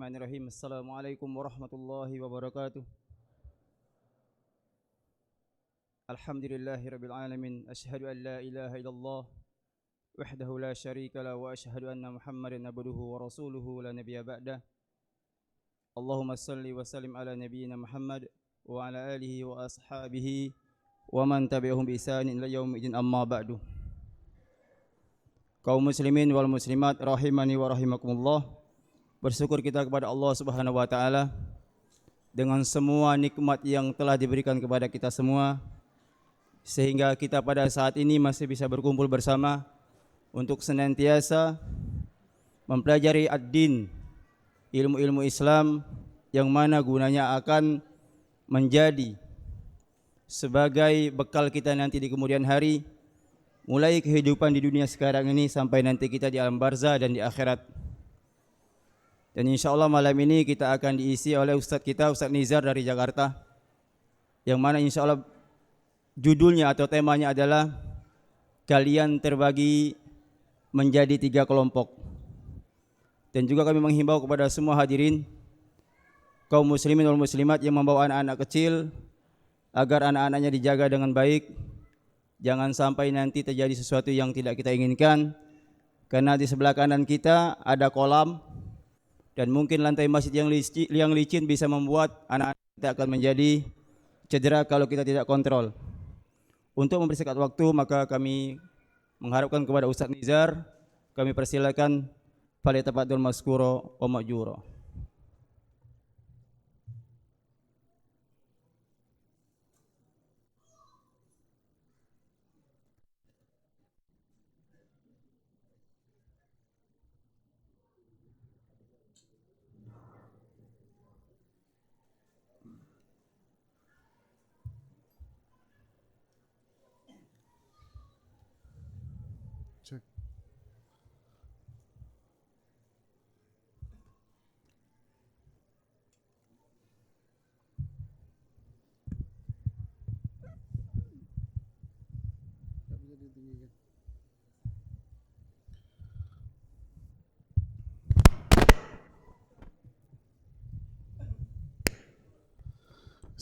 Bismillahirrahmanirrahim. Assalamualaikum warahmatullahi wabarakatuh. Alhamdulillahirabbil alamin. Asyhadu an la ilaha illallah wahdahu la syarika la wa asyhadu anna Muhammadan abduhu wa rasuluhu la nabiyya ba'dah. Allahumma shalli wa sallim ala nabiyyina Muhammad wa ala alihi wa ashabihi wa man tabi'ahum bi ihsanin ila yaumil amma ba'du. Kaum muslimin wal muslimat rahimani wa rahimakumullah. Bersyukur kita kepada Allah Subhanahu wa taala dengan semua nikmat yang telah diberikan kepada kita semua, sehingga kita pada saat ini masih bisa berkumpul bersama untuk senantiasa mempelajari ad-din, ilmu-ilmu Islam yang mana gunanya akan menjadi sebagai bekal kita nanti di kemudian hari, mulai kehidupan di dunia sekarang ini sampai nanti kita di alam barzah dan di akhirat. Dan insya Allah malam ini kita akan diisi oleh Ustadz kita, Ustadz Nizar dari Jakarta, yang mana insya Allah judulnya atau temanya adalah kalian terbagi menjadi 3 kelompok. Dan juga kami menghimbau kepada semua hadirin, kaum muslimin wal muslimat yang membawa anak-anak kecil, agar anak-anaknya dijaga dengan baik. Jangan sampai nanti terjadi sesuatu yang tidak kita inginkan, karena di sebelah kanan kita ada kolam, dan mungkin lantai masjid yang licin bisa membuat anak-anak kita akan menjadi cedera kalau kita tidak kontrol. Untuk mempersingkat waktu, maka kami mengharapkan kepada Ustadz Nizar, kami persilakan falyatafaddal mazkura wa ma'jura.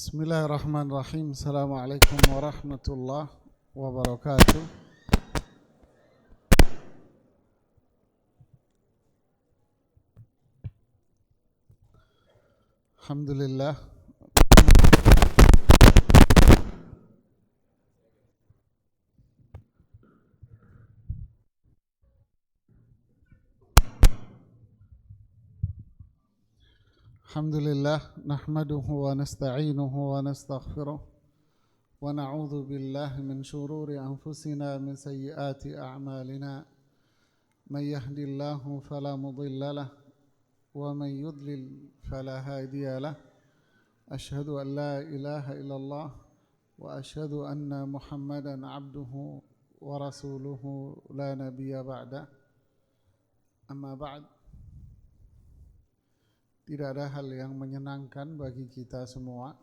Bismillahirrahmanirrahim. Assalamualaikum warahmatullahi wabarakatuh. Alhamdulillah. Alhamdulillah, nahmaduhu wa nasta'inuhu wa nastaghfiruh wa na'udzu billahi min shururi anfusina min sayyiati a'malina. May yahdihillahu fala mudilla lahu wa may yudlil fala hadiya lahu. Asyhadu an la ilaha illallah wa asyhadu anna Muhammadan 'abduhu wa rasuluhu la nabiyya ba'da. Amma ba'd. Tidak ada hal yang menyenangkan bagi kita semua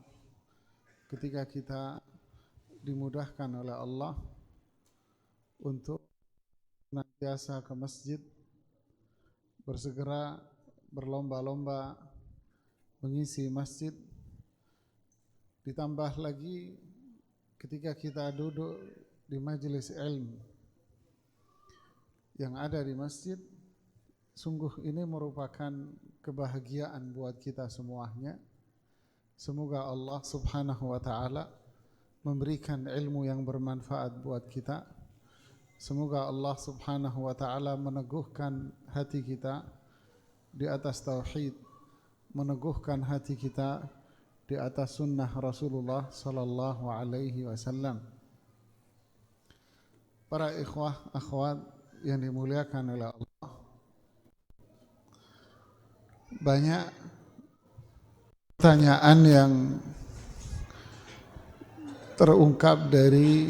ketika kita dimudahkan oleh Allah untuk senantiasa ke masjid, bersegera berlomba-lomba mengisi masjid. Ditambah lagi ketika kita duduk di majelis ilmu yang ada di masjid, sungguh ini merupakan kebahagiaan buat kita semuanya. Semoga Allah Subhanahu wa taala memberikan ilmu yang bermanfaat buat kita. Semoga Allah Subhanahu wa taala meneguhkan hati kita di atas tauhid, meneguhkan hati kita di atas sunnah Rasulullah sallallahu alaihi wasallam. Para ikhwah akhwat yang dimuliakan oleh Allah, banyak pertanyaan yang terungkap dari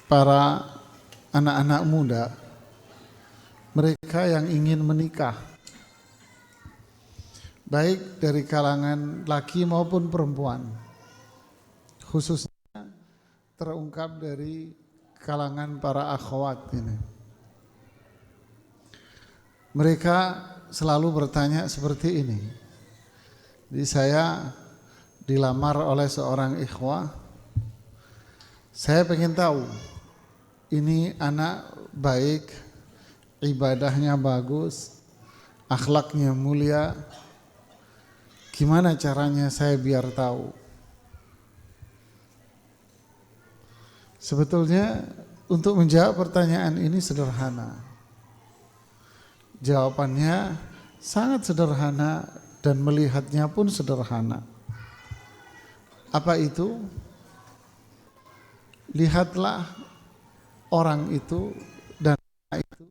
para anak-anak muda, mereka yang ingin menikah, baik dari kalangan laki maupun perempuan, khususnya terungkap dari kalangan para akhwat ini. Mereka selalu bertanya seperti ini. Jadi saya dilamar oleh seorang ikhwah. Saya pengen tahu, ini anak baik, ibadahnya bagus, akhlaknya mulia. Gimana caranya saya biar tahu? Sebetulnya untuk menjawab pertanyaan ini sederhana. Jawabannya sangat sederhana dan melihatnya pun sederhana. Apa itu? Lihatlah orang itu dan itu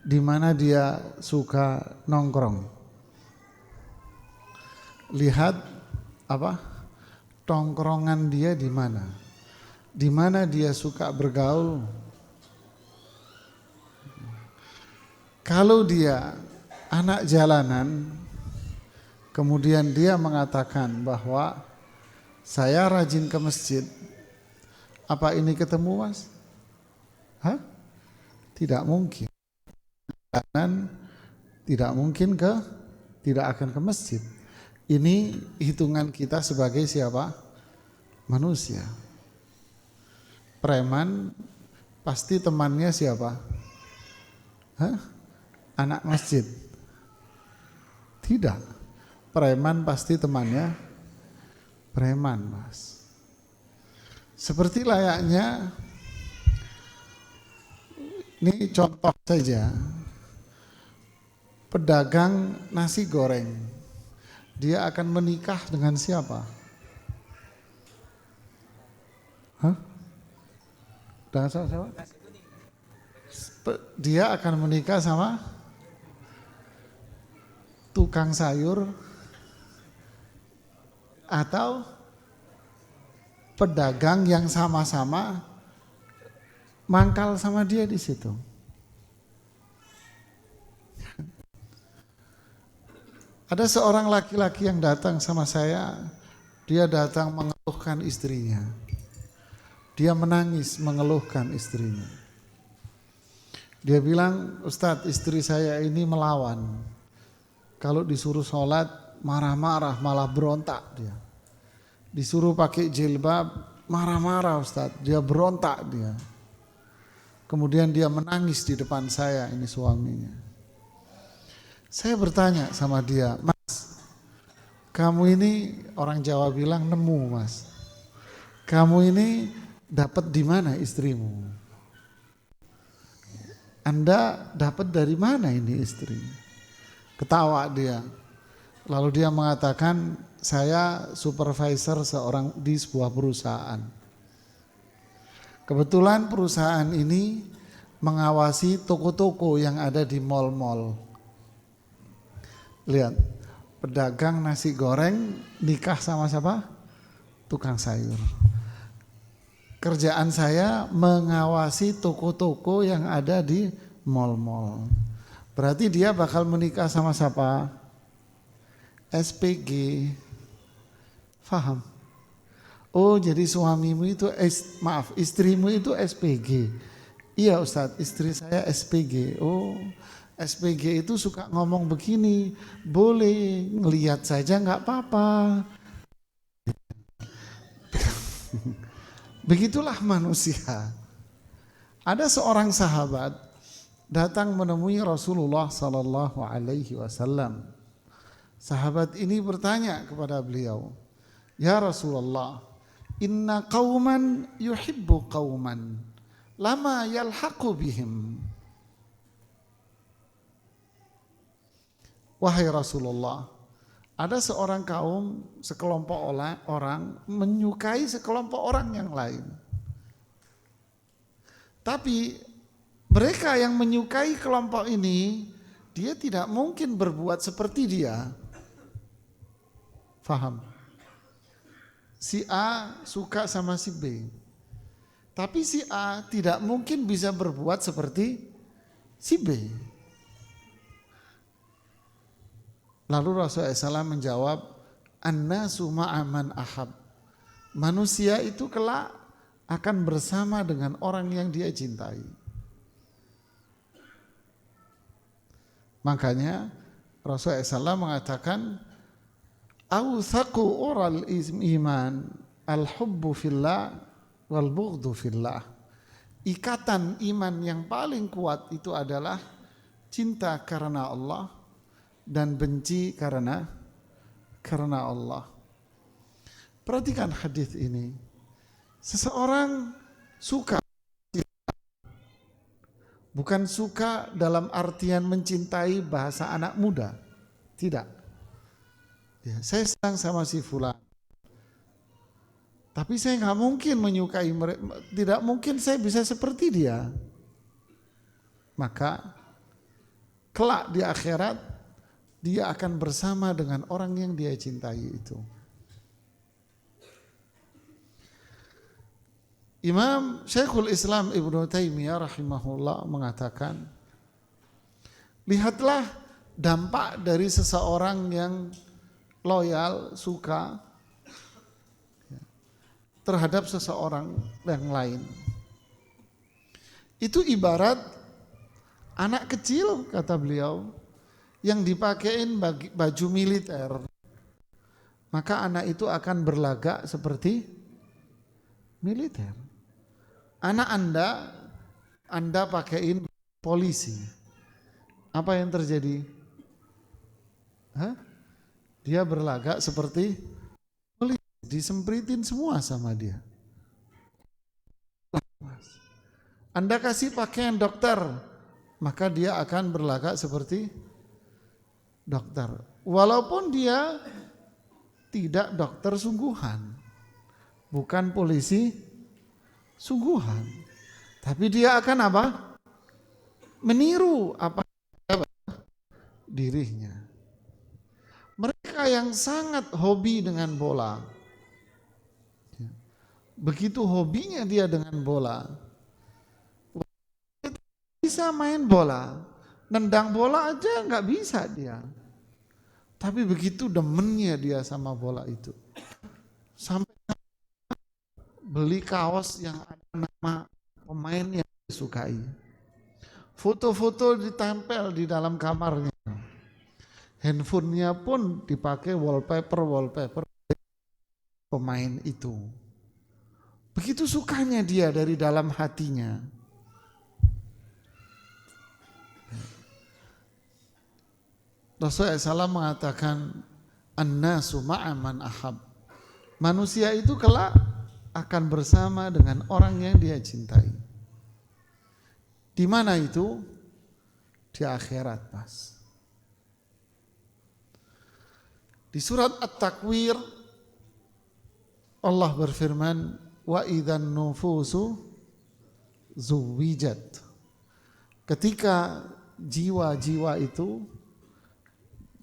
di mana dia suka nongkrong. Lihat apa? Tongkrongan dia di mana? Di mana dia suka bergaul. Kalau dia anak jalanan, kemudian dia mengatakan bahwa saya rajin ke masjid, apa ini ketemu mas? Hah? Tidak mungkin. Jalanan tidak mungkin tidak akan ke masjid. Ini hitungan kita sebagai siapa? Manusia. Preman pasti temannya siapa? Hah? Anak masjid. Tidak. Preman pasti temannya preman, mas. Seperti layaknya, ini contoh saja, pedagang nasi goreng, dia akan menikah dengan siapa? Hah? Dengan siapa? Dia akan menikah sama tukang sayur atau pedagang yang sama-sama mangkal sama dia di situ. Ada seorang laki-laki yang datang sama saya, dia datang mengeluhkan istrinya. Dia menangis mengeluhkan istrinya. Dia bilang, Ustadz, istri saya ini melawan. Kalau disuruh sholat marah-marah, malah berontak dia. Disuruh pakai jilbab marah-marah Ustadz, dia berontak dia. Kemudian dia menangis di depan saya, ini suaminya. Saya bertanya sama dia, Mas, kamu ini, orang Jawa bilang nemu mas, kamu ini dapat di mana istrimu? Anda dapat dari mana ini istri? Ketawa dia. Lalu dia mengatakan, saya supervisor seorang di sebuah perusahaan. Kebetulan perusahaan ini mengawasi toko-toko yang ada di mal-mal. Lihat, pedagang nasi goreng nikah sama siapa? Tukang sayur. Kerjaan saya mengawasi toko-toko yang ada di mal-mal. Berarti dia bakal menikah sama siapa? SPG. Faham? Oh, jadi suamimu itu istrimu itu SPG. Iya Ustadz, istri saya SPG. Oh, SPG itu suka ngomong begini, boleh ngelihat saja nggak apa-apa. Begitulah manusia. Ada seorang sahabat datang menemui Rasulullah Sallallahu Alaihi Wasallam. Sahabat ini bertanya kepada beliau, Ya Rasulullah, inna qauman yuhibbu qauman, lama yalhaqu bihim. Wahai Rasulullah, ada seorang kaum, sekelompok orang menyukai sekelompok orang yang lain. Tapi mereka yang menyukai kelompok ini, dia tidak mungkin berbuat seperti dia. Faham? Si A suka sama si B. Tapi si A tidak mungkin bisa berbuat seperti si B. Lalu Rasulullah SAW menjawab, An-nasu ma'aman ahab. Manusia itu kelak akan bersama dengan orang yang dia cintai. Makanya Rasulullah SAW mengatakan, "Awthaqu ural iman al-hubbu fillah wal bughdu fillah." Ikatan iman yang paling kuat itu adalah cinta karena Allah dan benci karena Allah. Perhatikan hadis ini. Seseorang suka, bukan suka dalam artian mencintai bahasa anak muda. Tidak. Ya, saya senang sama si fulan. Tapi saya nggak mungkin menyukai mereka. Tidak mungkin saya bisa seperti dia. Maka kelak di akhirat dia akan bersama dengan orang yang dia cintai itu. Imam Syekhul Islam Ibnu Taimiyah rahimahullah mengatakan, lihatlah dampak dari seseorang yang loyal, suka terhadap seseorang yang lain. Itu ibarat anak kecil, kata beliau, yang dipakein baju militer. Maka anak itu akan berlagak seperti militer. Anak Anda pakein polisi. Apa yang terjadi? Dia berlagak seperti polisi, disempritin semua sama dia. Anda kasih pakaian dokter, maka dia akan berlagak seperti dokter. Walaupun dia tidak dokter sungguhan, bukan polisi sungguhan, tapi dia akan apa? Meniru apa dirinya. Mereka yang sangat hobi dengan bola, begitu hobinya dia dengan bola, bisa main bola, nendang bola aja nggak bisa dia. Tapi begitu demennya dia sama bola itu, sampai beli kaos yang ada nama pemain yang disukai. Foto-foto ditempel di dalam kamarnya. Handphonenya pun dipakai wallpaper pemain itu. Begitu sukanya dia dari dalam hatinya. Rasulullah SAW mengatakan, "An-nasu ma'a man ahab." Manusia itu kelak akan bersama dengan orang yang dia cintai. Di mana itu? Di akhirat, Mas. Di surat At-Takwir Allah berfirman, "Wa idzan nufusu zuwijat." Ketika jiwa-jiwa itu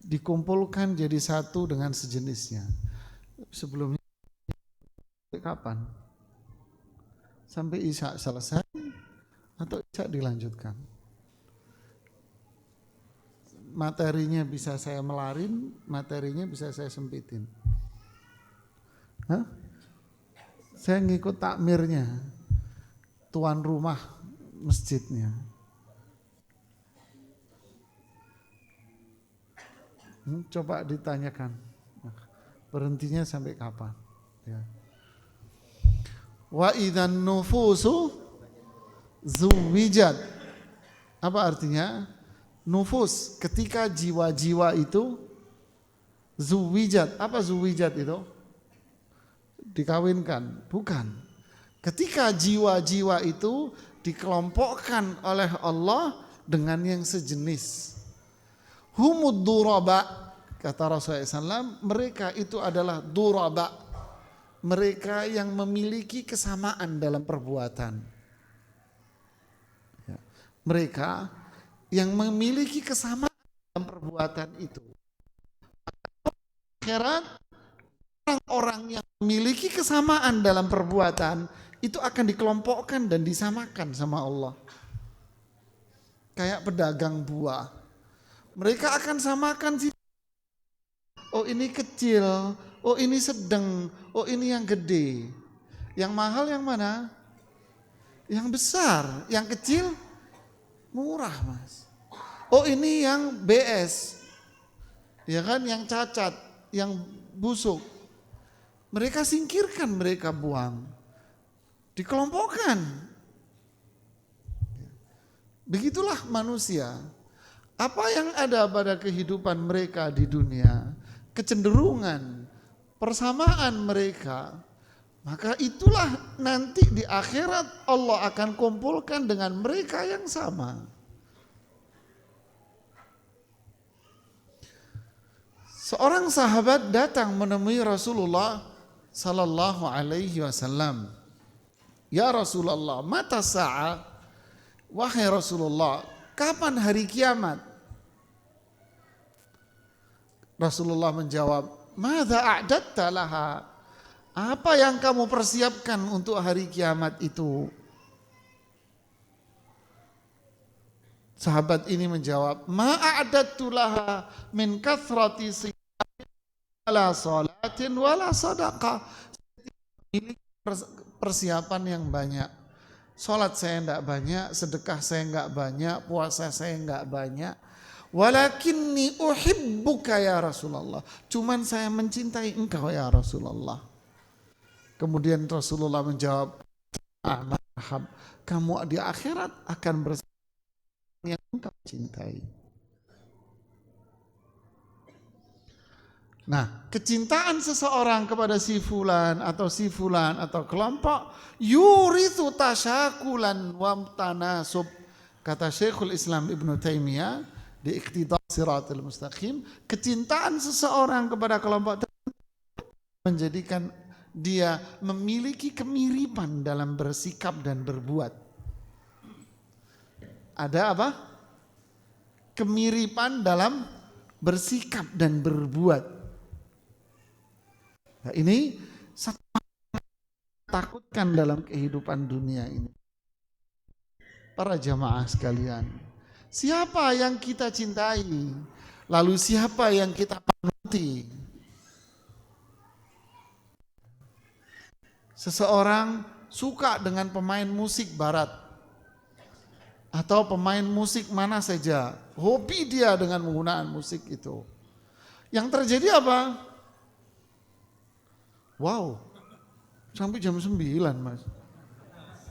dikumpulkan jadi satu dengan sejenisnya. Sebelumnya kapan? Sampai Isya selesai atau Isya dilanjutkan? Materinya bisa saya melarin, materinya bisa saya sempitin. Saya ngikut takmirnya, tuan rumah masjidnya. Coba ditanyakan, berhentinya sampai kapan? Ya. Wa idzan nufusu zuwijat. Apa artinya? Nufus, ketika jiwa-jiwa itu zuwijat. Apa zuwijat itu? Dikawinkan? Bukan. Ketika jiwa-jiwa itu dikelompokkan oleh Allah dengan yang sejenis. Humud duraba, kata Rasulullah SAW, mereka itu adalah duraba. Mereka yang memiliki kesamaan dalam perbuatan. Mereka yang memiliki kesamaan dalam perbuatan itu. Akhirat, orang-orang yang memiliki kesamaan dalam perbuatan itu akan dikelompokkan dan disamakan sama Allah. Kayak pedagang buah. Mereka akan samakan sih. Oh ini kecil, oh ini sedang, oh ini yang gede. Yang mahal yang mana? Yang besar, yang kecil murah, Mas. Oh ini yang BS, ya kan, yang cacat, yang busuk. Mereka singkirkan, mereka buang, dikelompokkan. Begitulah manusia. Apa yang ada pada kehidupan mereka di dunia, kecenderungan, persamaan mereka, maka itulah nanti di akhirat Allah akan kumpulkan dengan mereka yang sama. Seorang sahabat datang menemui Rasulullah sallallahu alaihi wasallam. Ya Rasulullah, mata sa'a? Wahai Rasulullah, kapan hari kiamat? Rasulullah menjawab, madza a'datta laha? Apa yang kamu persiapkan untuk hari kiamat itu? Sahabat ini menjawab, ma a'dattu laha min kathrati siyamin wala salatin wala sadaqah. Persiapan yang banyak. Salat saya enggak banyak, sedekah saya enggak banyak, puasa saya enggak banyak. Walakinni uhibbuka ya Rasulullah. Cuman saya mencintai engkau ya Rasulullah. Kemudian Rasulullah menjawab, marhab, kamu di akhirat akan bersama yang engkau cintai. Nah, kecintaan seseorang kepada si fulan atau kelompok yurithu tasyakulan wa tanasub. Kata Syekhul Islam Ibnu Taimiyah di Iqtidah Shiratal Mustaqim, kecintaan seseorang kepada kelompok menjadikan dia memiliki kemiripan dalam bersikap dan berbuat. Ada apa? Kemiripan dalam bersikap dan berbuat. Nah, ini satu takutkan dalam kehidupan dunia ini. Para jamaah sekalian, siapa yang kita cintai? Lalu siapa yang kita panuti? Seseorang suka dengan pemain musik barat atau pemain musik mana saja, hobi dia dengan menggunakan musik itu. Yang terjadi apa? Wow, sampai jam 9 mas,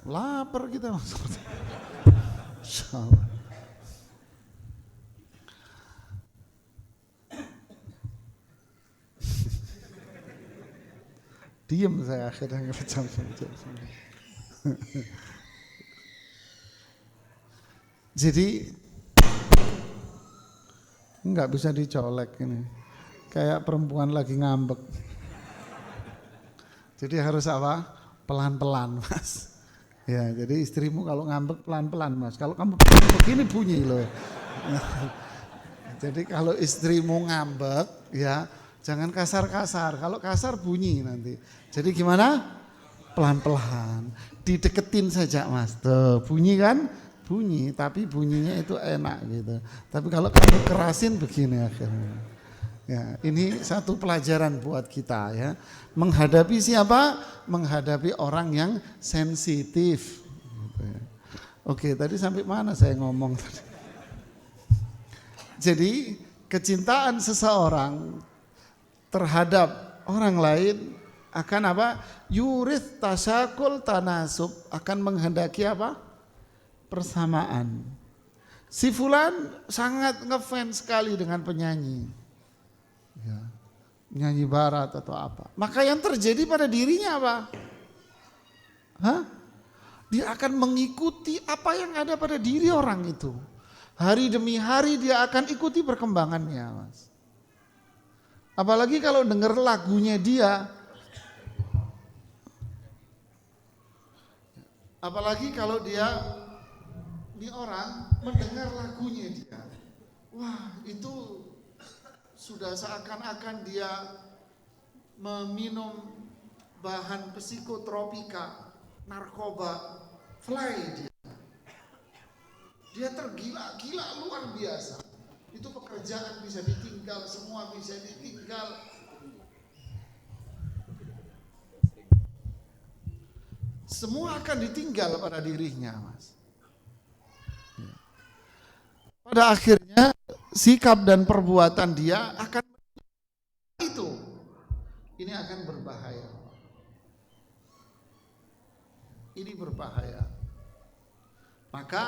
lapar kita mas. Insyaallah. Diam saya akhirnya jam 9. Jadi nggak bisa dicolek ini, kayak perempuan lagi ngambek. Jadi harus apa? Pelan-pelan mas. Ya, jadi istrimu kalau ngambek pelan-pelan mas. Kalau kamu begini bunyi loh. Jadi kalau istrimu ngambek ya jangan kasar-kasar. Kalau kasar bunyi nanti. Jadi gimana? Pelan-pelan. Dideketin saja mas. Tuh bunyi kan? Bunyi. Tapi bunyinya itu enak gitu. Tapi kalau kamu kerasin begini akhirnya. Ya, ini satu pelajaran buat kita ya. Menghadapi siapa? Menghadapi orang yang sensitif. Oke, tadi sampai mana saya ngomong tadi? Jadi kecintaan seseorang terhadap orang lain akan apa? Yurith tasyakul tanasub, akan menghendaki apa? Persamaan. Si fulan sangat ngefans sekali dengan penyanyi. Ya, nyanyi barat atau apa. Maka yang terjadi pada dirinya apa? Hah? Dia akan mengikuti apa yang ada pada diri orang itu. Hari demi hari dia akan ikuti perkembangannya, mas. Apalagi kalau dengar lagunya dia. Apalagi kalau ini orang mendengar lagunya dia. Wah, itu sudah seakan-akan dia meminum bahan psikotropika, narkoba, fly dia. Dia tergila-gila luar biasa. Itu pekerjaan bisa ditinggal, semua bisa ditinggal. Semua akan ditinggal pada dirinya, mas. Pada akhirnya sikap dan perbuatan dia akan Ini akan berbahaya. Ini berbahaya. Maka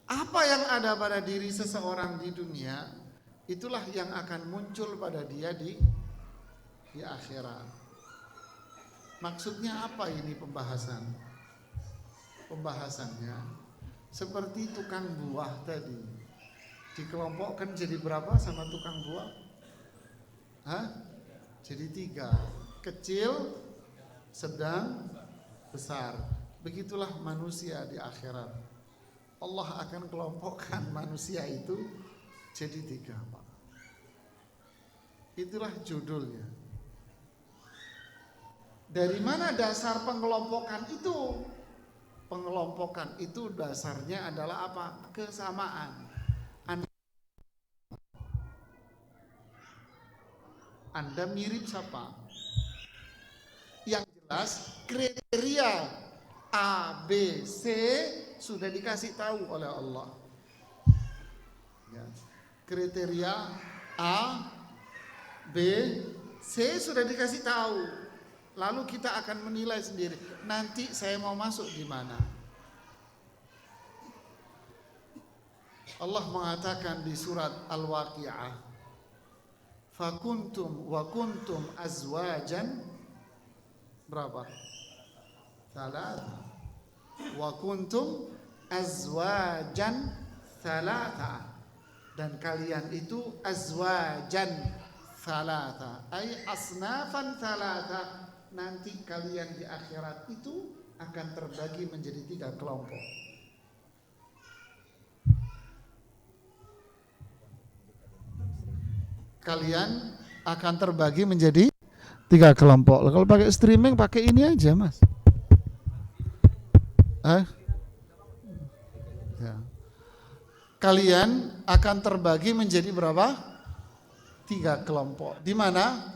apa yang ada pada diri seseorang di dunia, itulah yang akan muncul pada dia di akhirat. Maksudnya apa ini pembahasan? Pembahasannya seperti tukang buah tadi. Dikelompokkan jadi berapa sama tukang buah? Jadi 3. Kecil, sedang, besar. Begitulah manusia di akhirat. Allah akan kelompokkan manusia itu jadi 3, Pak. Itulah judulnya. Dari mana dasar pengelompokan itu? Pengelompokan itu dasarnya adalah apa? Kesamaan. Anda mirip siapa? Yang jelas kriteria A, B, C sudah dikasih tahu oleh Allah. Ya. Kriteria A, B, C sudah dikasih tahu. Lalu kita akan menilai sendiri. Nanti saya mau masuk di mana? Allah mengatakan di surat Al-Waqi'ah, fakuntum wa kuntum azwajan berapa? 3. Wa kuntum azwajan 3. Dan kalian itu azwajan 3, ay asnafan 3. Nanti kalian di akhirat itu akan terbagi menjadi 3 kelompok. Kalian akan terbagi menjadi 3 kelompok. Kalau pakai streaming pakai ini aja, Mas. Ya. Kalian akan terbagi menjadi berapa? 3 kelompok. Di mana?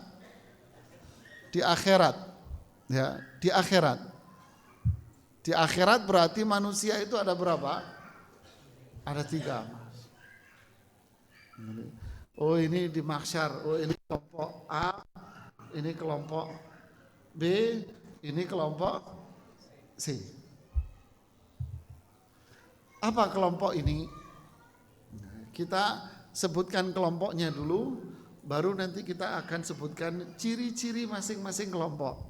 Di akhirat. Ya, di akhirat. Di akhirat berarti manusia itu ada berapa? Ada 3, Mas. Oh, ini di mahsyar. Oh, ini kelompok A, ini kelompok B, ini kelompok C. Apa kelompok ini? Kita sebutkan kelompoknya dulu, baru nanti kita akan sebutkan ciri-ciri masing-masing kelompok.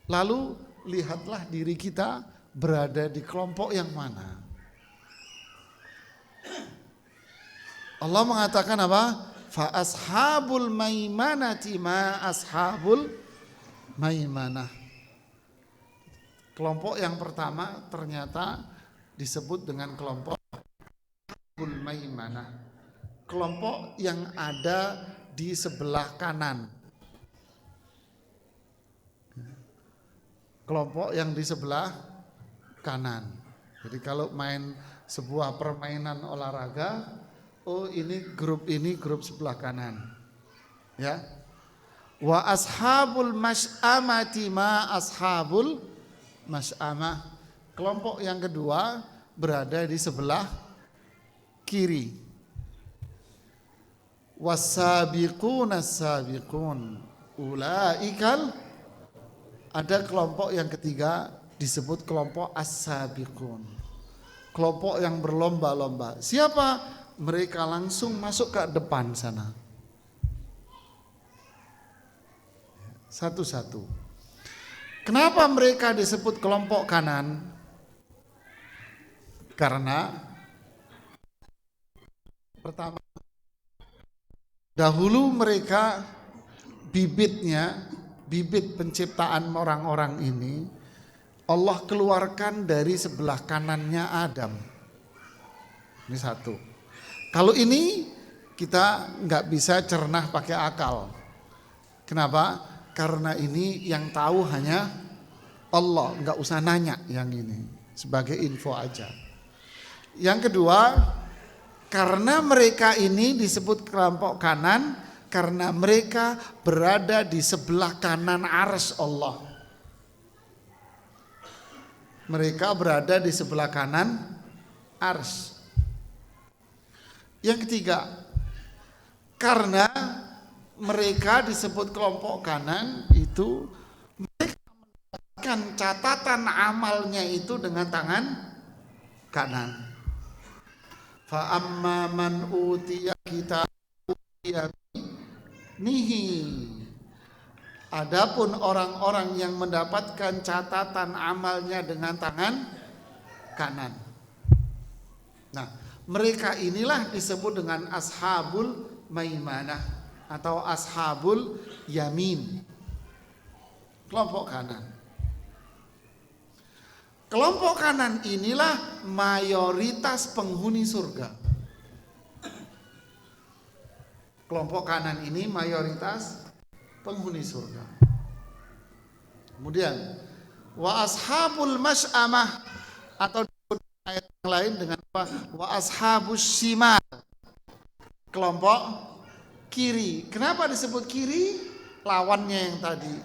Lalu lihatlah diri kita berada di kelompok yang mana. Allah mengatakan apa? Fa ashabul maimanati ma ashabul maimanah. Kelompok yang pertama ternyata disebut dengan kelompok ashabul maimanah. Kelompok yang ada di sebelah kanan. Kelompok yang di sebelah kanan. Jadi kalau main sebuah permainan olahraga, oh ini grup sebelah kanan. Ya. Wa ashabul mas'amati ma ashabul mas'amah. Kelompok yang kedua berada di sebelah kiri. Wasabiquna sabiqun ulaikal. Ada kelompok yang ketiga disebut kelompok as-sabiqun. Kelompok yang berlomba-lomba. Siapa? Mereka langsung masuk ke depan sana. Satu-satu. Kenapa mereka disebut kelompok kanan? Karena pertama, dahulu mereka bibit penciptaan orang-orang ini Allah keluarkan dari sebelah kanannya Adam. Ini satu. Kalau ini kita nggak bisa cernah pakai akal. Kenapa? Karena ini yang tahu hanya Allah, nggak usah nanya yang ini. Sebagai info aja. Yang kedua, karena mereka ini disebut kelompok kanan, karena mereka berada di sebelah kanan arsy Allah. Mereka berada di sebelah kanan arsy. Yang ketiga, karena mereka disebut kelompok kanan itu mereka mendapatkan catatan amalnya itu dengan tangan kanan. Fa amma man utiya kitabahu biyaminihi. Adapun orang-orang yang mendapatkan catatan amalnya dengan tangan kanan. Nah, mereka inilah disebut dengan ashabul maimanah atau ashabul yamin. Kelompok kanan. Kelompok kanan inilah mayoritas penghuni surga. Kelompok kanan ini mayoritas penghuni surga. Kemudian wa ashabul masy'amah atau ayat yang lain dengan apa? Wa ashabus shimal. Kelompok kiri. Kenapa disebut kiri? Lawannya yang tadi.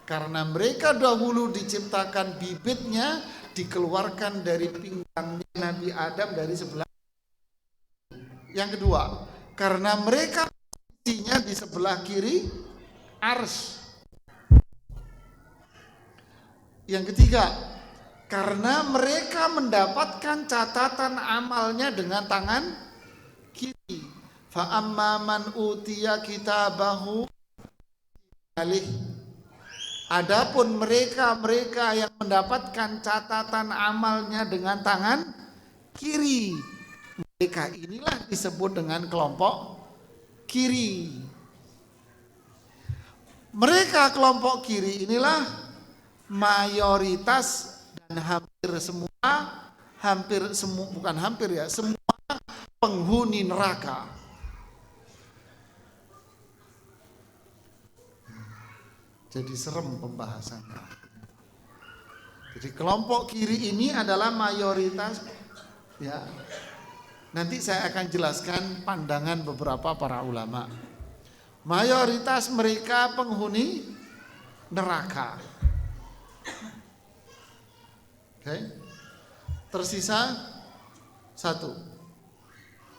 Karena mereka dahulu diciptakan bibitnya dikeluarkan dari pinggangnya Nabi Adam dari sebelah. Yang kedua, karena mereka posisinya di sebelah kiri arsy. Yang ketiga, karena mereka mendapatkan catatan amalnya dengan tangan kiri. Fa amma man utiya kitabahu alih. Adapun mereka yang mendapatkan catatan amalnya dengan tangan kiri, mereka inilah disebut dengan kelompok kiri. Mereka kelompok kiri inilah mayoritas dan semua penghuni neraka. Jadi serem pembahasannya. Jadi kelompok kiri ini adalah mayoritas, ya. Nanti saya akan jelaskan pandangan beberapa para ulama. Mayoritas mereka penghuni neraka. Oke. Tersisa satu.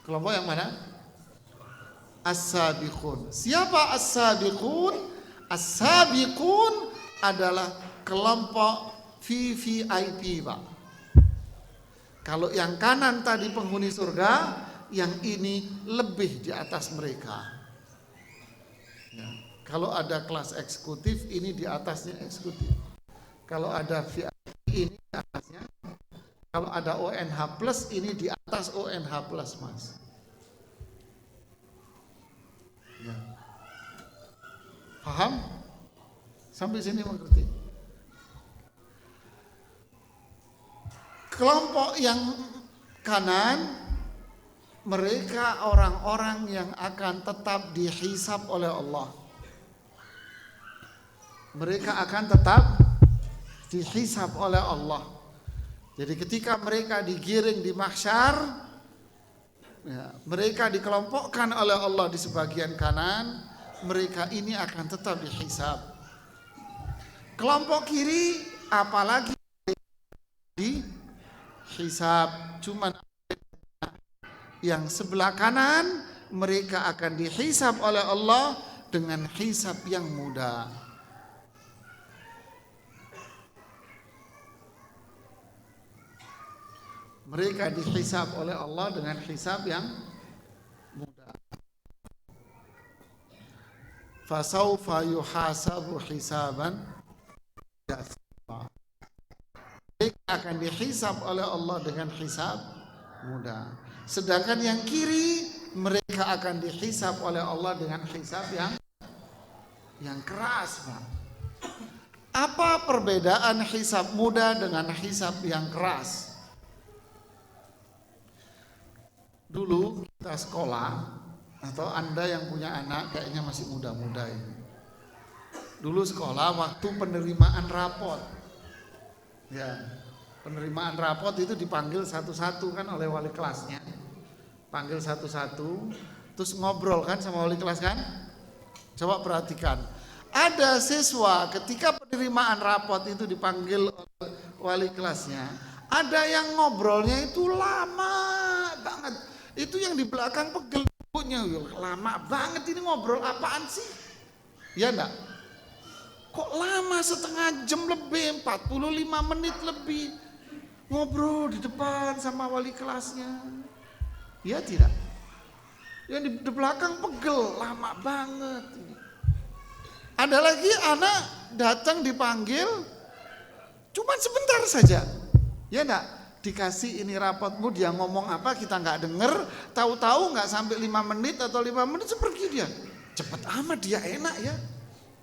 Kelompok yang mana? As-sabiqun. Siapa as-sabiqun? As-sabiqun adalah kelompok VVIP, Pak. Kalau yang kanan tadi penghuni surga, yang ini lebih di atas mereka. Ya. Kalau ada kelas eksekutif, ini di atasnya eksekutif. Kalau ada VIP, ini di atasnya. Kalau ada ONH plus, ini di atas ONH plus, Mas. Ya. Paham? Sampai sini mengerti? Kelompok yang kanan, mereka orang-orang yang akan tetap dihisab oleh Allah. Mereka akan tetap dihisab oleh Allah. Jadi ketika mereka digiring di mahsyar, ya, mereka dikelompokkan oleh Allah di sebagian kanan, mereka ini akan tetap dihisab. Kelompok kiri apalagi dihisab, cuman yang sebelah kanan mereka akan dihisab oleh Allah dengan hisab yang mudah. Mereka dihisab oleh Allah dengan hisab yang mudah. Fasaufa yuhasabu hisaban yasira. Mereka akan dihisab oleh Allah dengan hisab mudah. Sedangkan yang kiri mereka akan dihisab oleh Allah dengan hisab yang keras, Pak. Apa perbedaan hisab mudah dengan hisab yang keras? Dulu kita sekolah, atau Anda yang punya anak kayaknya masih muda-muda ini. Dulu sekolah waktu penerimaan rapot. Ya, penerimaan rapot itu dipanggil satu-satu kan oleh wali kelasnya. Panggil satu-satu, terus ngobrol kan sama wali kelas kan? Coba perhatikan. Ada siswa ketika penerimaan rapot itu dipanggil oleh wali kelasnya, ada yang ngobrolnya itu lama banget. Itu yang di belakang pegel Punya lama banget ini ngobrol apaan sih? Ya enggak? Kok lama setengah jam lebih, 45 menit lebih ngobrol di depan sama wali kelasnya. Ya tidak? Yang di belakang pegel, lama banget. Ada lagi anak datang dipanggil, cuman sebentar saja. Ya enggak? Dikasih ini rapotmu, dia ngomong apa kita nggak denger, tahu-tahu nggak sampai 5 menit atau 5 menit pergi dia. Cepet amat dia, enak ya.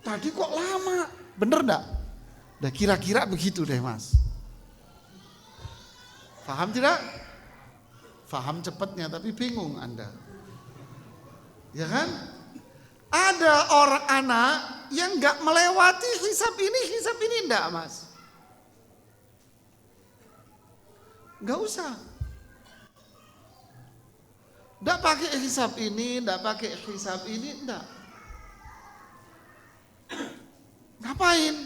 Tadi kok lama, bener enggak? Nah kira-kira begitu deh mas. Paham tidak? Paham cepetnya tapi bingung Anda. Ya kan? Ada orang anak yang nggak melewati hisab ini enggak mas? Nggak usah. Nggak pakai hisab ini, nggak pakai hisab ini, enggak. Ngapain?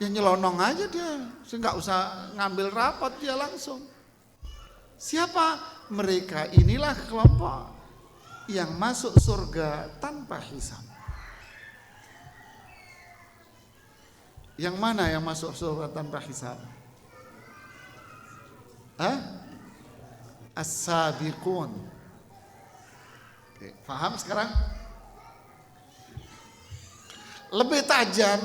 Ya nyelonong aja dia, nggak usah ngambil rapot dia langsung. Siapa? Mereka inilah kelompok yang masuk surga tanpa hisab. Yang mana yang masuk surga tanpa hisab? As-sabiqun. Oke, paham sekarang? Lebih tajam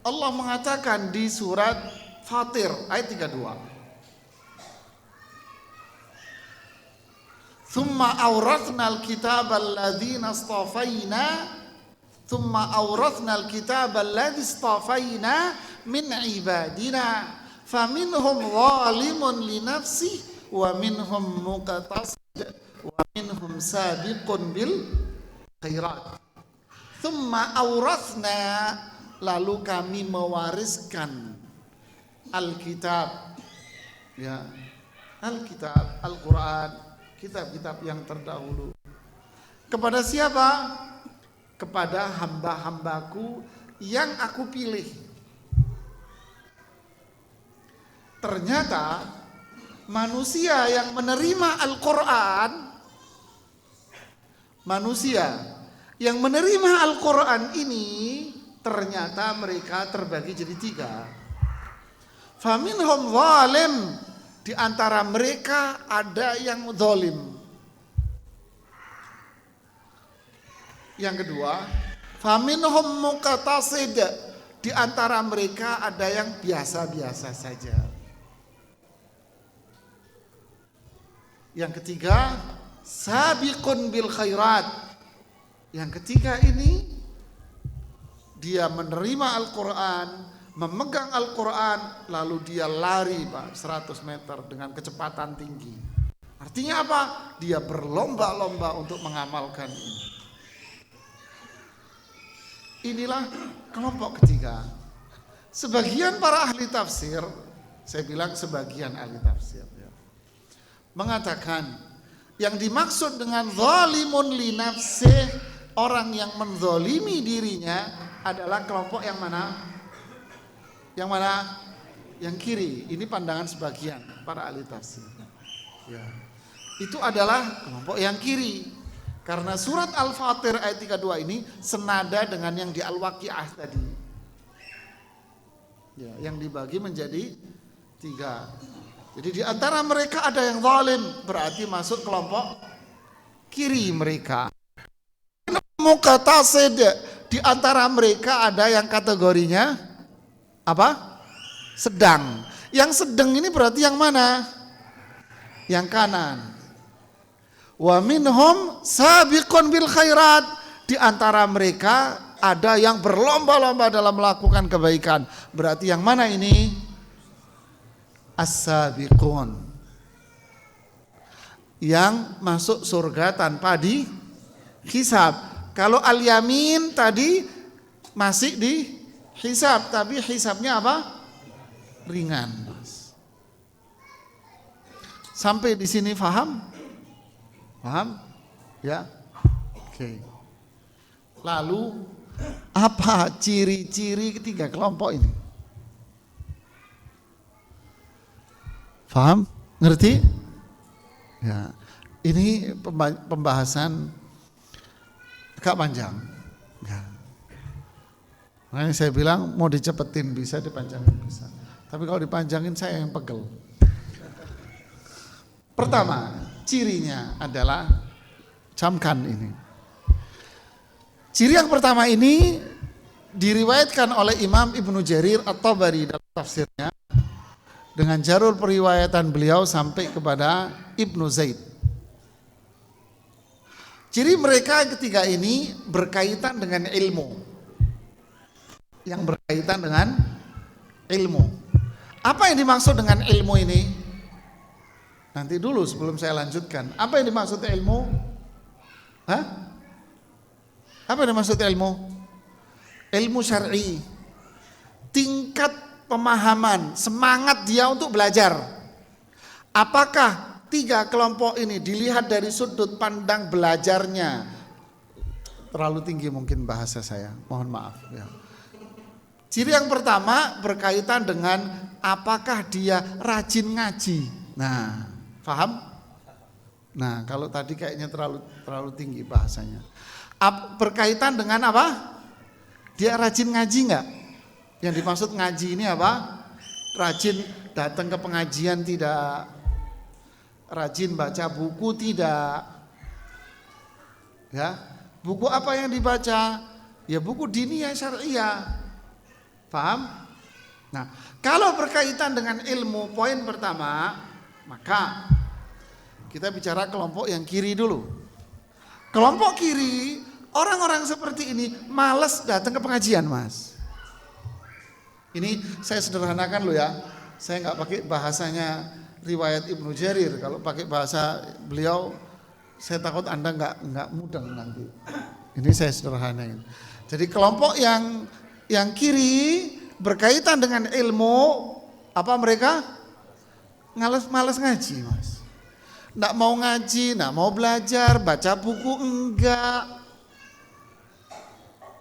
Allah mengatakan di surat Fatir ayat 32. Tsumma awrathnal kitabal ladzina istafaina Tsumma awrathnal kitabal ladzi istafaina min ibadina faminhum zalimun li nafsihi wa minhum muqtasid wa minhum sabiqun bil khairat. Tsumma awrathna, lalu kami mewariskan Alkitab, ya, Alkitab, Al-Quran, kitab-kitab yang terdahulu. Kepada siapa? Kepada hamba-hambaku yang aku pilih. Ternyata manusia yang menerima Al-Quran, manusia yang menerima Al-Quran ini ternyata mereka terbagi jadi 3. Faminhum zalim, di antara mereka ada yang zalim. Yang kedua, faminhum muqtasid, di antara mereka ada yang biasa-biasa saja. Yang ketiga, sabiqun bil khairat. Yang ketiga ini dia menerima Al-Quran, memegang Al-Quran, lalu dia lari Pak 100 meter dengan kecepatan tinggi. Artinya apa? Dia berlomba-lomba untuk mengamalkan ini. Inilah kelompok ketiga. Sebagian para ahli tafsir, saya bilang sebagian ahli tafsir ya, mengatakan yang dimaksud dengan zalimun li nafsih, orang yang menzalimi dirinya adalah kelompok yang mana? Yang mana? Yang kiri. Ini pandangan sebagian para ahli tafsir. Ya. Itu adalah kelompok yang kiri. Karena surat Al-Fatir ayat 32 ini senada dengan yang di Al-Waqiah tadi. Ya, yang dibagi menjadi 3. Jadi di antara mereka ada yang zalim, berarti masuk kelompok kiri mereka. Muqtasid, di antara mereka ada yang kategorinya apa? Sedang. Yang sedang ini berarti yang mana? Yang kanan. Wa minhum sabiqun bil khairat, di antara mereka ada yang berlomba-lomba dalam melakukan kebaikan. Berarti yang mana ini? As-sabiqun, yang masuk surga tanpa dihisab. Kalau al-yamin tadi masih dihisab, tapi hisabnya apa? Ringan. Sampai di sini paham? Paham? Ya. Oke. Lalu apa ciri-ciri ketiga kelompok ini? Paham? Ngerti? Ya. ini pembahasan agak panjang. Ya. Makanya saya bilang mau dicepetin bisa, dipanjangin bisa. Tapi kalau dipanjangin saya yang pegel. Pertama, cirinya adalah camkan ini. Ciri yang pertama ini diriwayatkan oleh Imam Ibnu Jarir At-Tabari dalam tafsirnya dengan jalur periwayatan beliau sampai kepada Ibnu Zaid. Ciri mereka ketiga ini berkaitan dengan ilmu. Yang berkaitan dengan ilmu. Apa yang dimaksud dengan ilmu ini? Nanti dulu sebelum saya lanjutkan. Apa yang dimaksud ilmu? Hah? Apa yang dimaksud ilmu? Ilmu syar'i. Tingkat pemahaman, semangat dia untuk belajar. Apakah tiga kelompok ini dilihat dari sudut pandang belajarnya? Terlalu tinggi mungkin bahasa saya, mohon maaf ya. Ciri yang pertama berkaitan dengan apakah dia rajin ngaji. Nah, paham? Nah, kalau tadi kayaknya terlalu tinggi bahasanya. Berkaitan dengan apa? Dia rajin ngaji enggak? Yang dimaksud ngaji ini apa? Rajin datang ke pengajian tidak? Rajin baca buku tidak? Ya, buku apa yang dibaca? Ya buku diniyah syariah. Paham? Nah, kalau berkaitan dengan ilmu, poin pertama, maka kita bicara kelompok yang kiri dulu. Kelompok kiri, orang-orang seperti ini malas datang ke pengajian, Mas. Ini saya sederhanakan loh ya. Saya nggak pakai bahasanya riwayat Ibnu Jarir. Kalau pakai bahasa beliau, saya takut Anda nggak mudeng nanti. Ini saya sederhanain. Jadi kelompok yang kiri berkaitan dengan ilmu, apa mereka? Malas ngaji, Mas. Nggak mau ngaji, nggak mau belajar, baca buku enggak.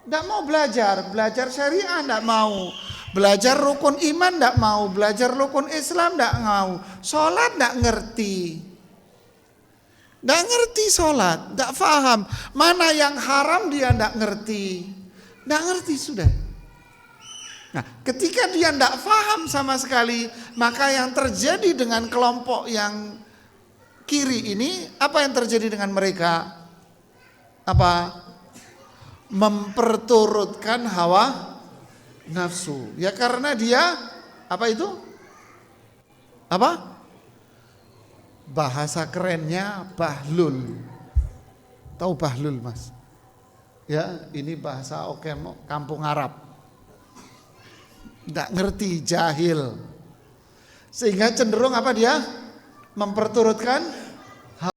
Nggak mau belajar syariah nggak mau. Belajar rukun iman nggak mau, belajar rukun Islam nggak mau, sholat nggak ngerti. Nggak ngerti sholat, nggak paham. Mana yang haram dia nggak ngerti. Nggak ngerti sudah. Nah, ketika dia nggak paham sama sekali, maka yang terjadi dengan kelompok yang kiri ini, apa yang terjadi dengan mereka? Apa? Memperturutkan hawa nafsu. Ya karena dia apa itu? Apa? Bahasa kerennya bahlul. Tahu bahlul, Mas? Ya, ini bahasa kampung Arab. Nggak ngerti, jahil. Sehingga cenderung apa dia? Memperturutkan